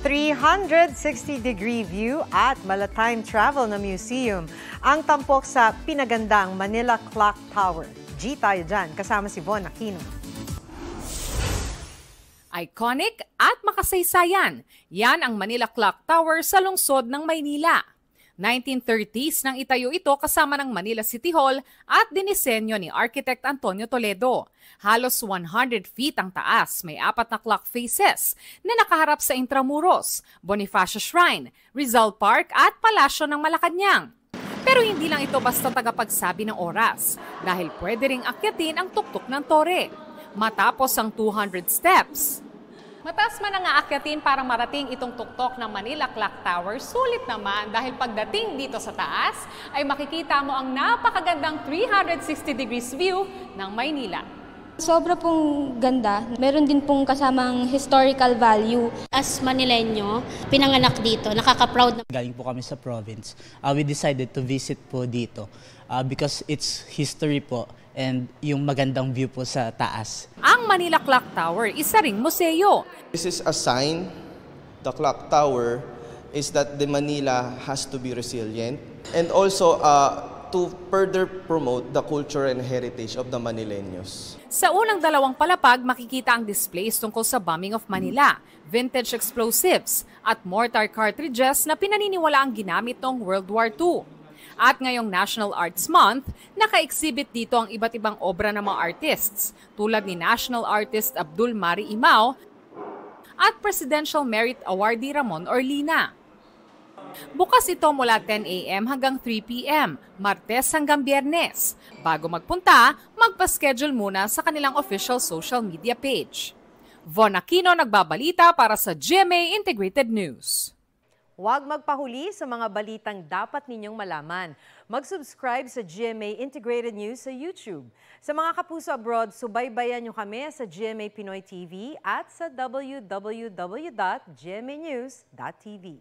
360-degree view at malatime travel na museum ang tampok sa pinagandang Manila Clock Tower. G tayo dyan, kasama si Von Aquino. Iconic at makasaysayan, yan ang Manila Clock Tower sa lungsod ng Maynila. 1930s nang itayo ito kasama ng Manila City Hall at dinisenyo ni Architect Antonio Toledo. Halos 100 feet ang taas, may 4 na clock faces na nakaharap sa Intramuros, Bonifacio Shrine, Rizal Park at Palasyo ng Malacanang. Pero hindi lang ito basta tagapagsabi ng oras dahil pwede ring akyatin ang tuktok ng tore. Matapos ang 200 steps, mataas man ang aakyatin para marating itong tuktok ng Manila Clock Tower, sulit naman dahil pagdating dito sa taas ay makikita mo ang napakagandang 360 degrees view ng Maynila. Sobra pong ganda. Meron din pong kasamang historical value. As Manileño, pinanganak dito, nakaka-proud na. Galing po kami sa province. We decided to visit po dito because it's history po and yung magandang view po sa taas. Ang Manila Clock Tower, isa ring museo. This is a sign, the clock tower, is that the Manila has to be resilient and also to further promote the culture and heritage of the Manileños. Sa unang dalawang palapag, makikita ang displays tungkol sa bombing of Manila, vintage explosives at mortar cartridges na pinaniniwala ang ginamit noong World War II. At ngayong National Arts Month, naka-exhibit dito ang iba't ibang obra ng mga artists tulad ni National Artist Abdul Mari Imao at Presidential Merit Awardee Ramon Orlina. Bukas ito mula 10 a.m. hanggang 3 p.m., Martes hanggang Biyernes. Bago magpunta, magpa-schedule muna sa kanilang official social media page. Von Aquino nagbabalita para sa GMA Integrated News. Huwag magpahuli sa mga balitang dapat ninyong malaman. Mag-subscribe sa GMA Integrated News sa YouTube. Sa mga kapuso abroad, subaybayan nyo kami sa GMA Pinoy TV at sa www.gmanews.tv.